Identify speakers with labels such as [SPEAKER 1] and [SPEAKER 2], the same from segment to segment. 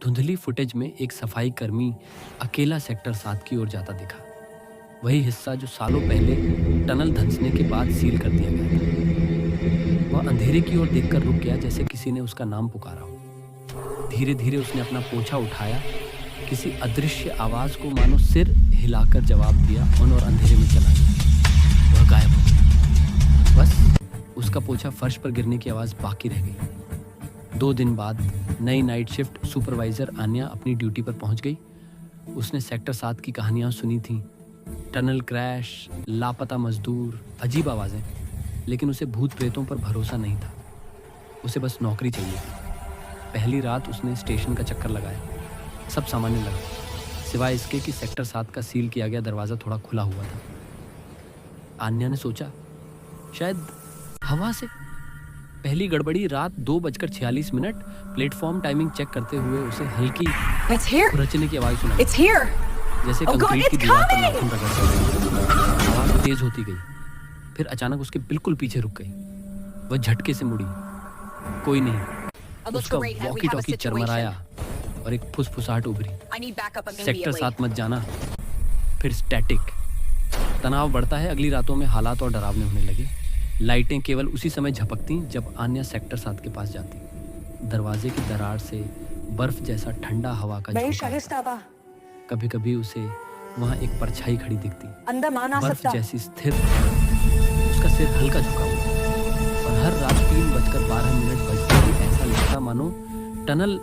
[SPEAKER 1] धुंधली फुटेज में एक सफाई कर्मी अकेला सेक्टर 7 की ओर जाता दिखा। वही हिस्सा जो सालों पहले टनल धंसने के बाद सील कर दिया गया था। वह अंधेरे की ओर देखकर रुक गया, जैसे किसी ने उसका नाम पुकारा हो। धीरे धीरे उसने अपना पोछा उठाया, किसी अदृश्य आवाज को मानो सिर हिलाकर जवाब दिया और अंधेरे में चला गया। वह गायब हो गया। बस उसका पोछा फर्श पर गिरने की आवाज बाकी रह गई। 2 दिन बाद नई नाइट शिफ्ट सुपरवाइजर आन्या अपनी ड्यूटी पर पहुंच गई। उसने सेक्टर 7 की कहानियां सुनी थीं, टनल क्रैश, लापता मजदूर, अजीब आवाजें, लेकिन उसे भूत प्रेतों पर भरोसा नहीं था। उसे बस नौकरी चाहिए थी। पहली रात उसने स्टेशन का चक्कर लगाया। सब सामान्य लगा, सिवाय इसके कि सेक्टर 7 का सील किया गया दरवाज़ा थोड़ा खुला हुआ था। आन्या ने सोचा, शायद हवा से। पहली गड़बड़ी रात 2:46 प्लेटफॉर्म टाइमिंग चेक करते हुए उसे हल्की खुरचने की आवाज़ सुनाई, जैसे कंक्रीट की दीवार पर नाखून रगड़ते हुए। आवाज़ तेज होती गई, फिर अचानक उसके बिल्कुल पीछे रुक गई। वह झटके से मुड़ी, कोई नहीं। उसका वॉकी टॉकी चरमराया और एक फुसफुसाहट उभरी, सेक्टर 7 मत जाना। फिर स्टैटिक। तनाव बढ़ता है। अगली रातों में हालात और डरावने होने लगे। लाइटें केवल उसी समय झपकती जब आन्या सेक्टर 7 के पास जाती। दरवाजे की दरार से बर्फ जैसा ठंडा हवा का झोंका। कभी कभी उसे वहां एक परछाई खड़ी दिखती, बर्फ जैसी स्थिर, उसका सिर हल्का झुका हुआ। और हर रात 3:12 बजते ही ऐसा लगता मानो टनल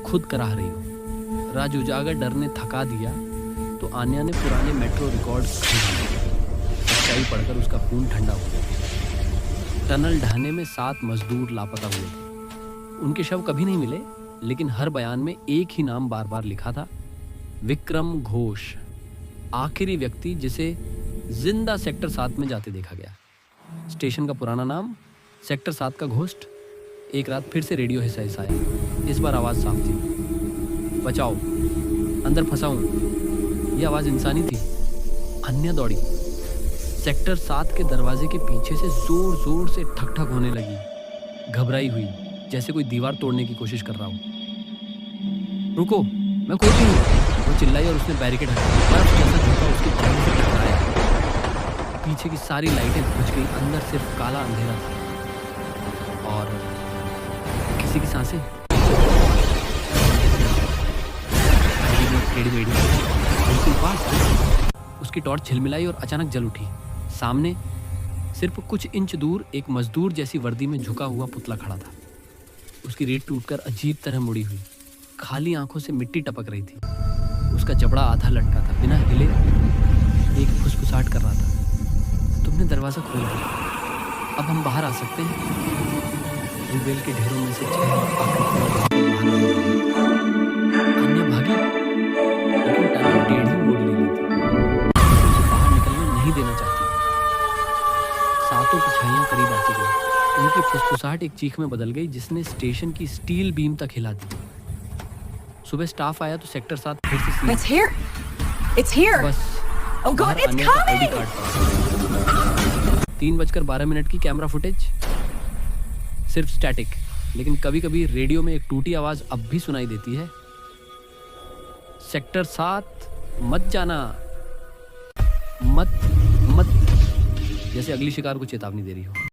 [SPEAKER 1] खुद कराह रही हो। राज उजागर डर ने थका दिया तो आन्या ने पुराने मेट्रो रिकॉर्ड्स सच्चाई पढ़कर उसका खून ठंडा हो गया। टनल ढहने में 7 मजदूर लापता हुए थे। उनके शव कभी नहीं मिले, लेकिन हर बयान में एक ही नाम बार बार लिखा था, विक्रम घोष, आखिरी व्यक्ति जिसे जिंदा सेक्टर 7 में जाते देखा गया। स्टेशन का पुराना नाम, सेक्टर 7 का घोस्ट। एक रात फिर से रेडियो हिसाया। इस बार आवाज साफ थी, बचाओ, अंदर फंसा हूं। यह आवाज इंसानी थी। अन्य दौड़ी, सेक्टर 7 के दरवाजे के पीछे से जोर जोर से ठक ठक होने लगी। घबराई हुई, जैसे कोई दीवार तोड़ने की कोशिश कर रहा हो। रुको, मैं कोई नहीं हूं, वो चिल्लाई और उसने बैरिकेड हटाया। बर्फ जैसा झोंका उसके चेहरे से टकराया। पीछे की सारी लाइटें बुझ गई, अंदर सिर्फ काला अंधेरा था और किसी की सांसें। बिल्कुल पास उसकी टॉर्च झिलमिलाई और अचानक जल उठी। सामने सिर्फ कुछ इंच दूर एक मजदूर जैसी वर्दी में झुका हुआ पुतला खड़ा था। उसकी रीढ़ टूटकर अजीब तरह मुड़ी हुई, खाली आंखों से मिट्टी टपक रही थी। उसका जबड़ा आधा लटका था, बिना हिले एक फुसफुसाहट कर रहा था, तुमने दरवाजा खोल दिया, अब हम बाहर आ सकते हैं। रिबेल के ढेरों में से 6 अन्य भागी, लेकिन टनल टेढ़ी मोड़ ले ली थी, उसे बाहर निकलने नहीं देना चाहती। सातों की छाइयां करीब आती गई। उनकी फुसफुसाहट एक चीख में बदल गई, जिसने स्टेशन की स्टील बीम तक हिला दी। सुबह स्टाफ आया तो सेक्टर 7 फिर से सील। बस आन्या का आईडी कार्ड था। 3:12 की कैमरा फुटेज, सिर्फ स्टैटिक, लेकिन कभी कभी रेडियो में एक टूटी आवाज अब भी सुनाई देती है, सेक्टर 7 मत जाना, मत, जैसे अगली शिकार को चेतावनी दे रही हो।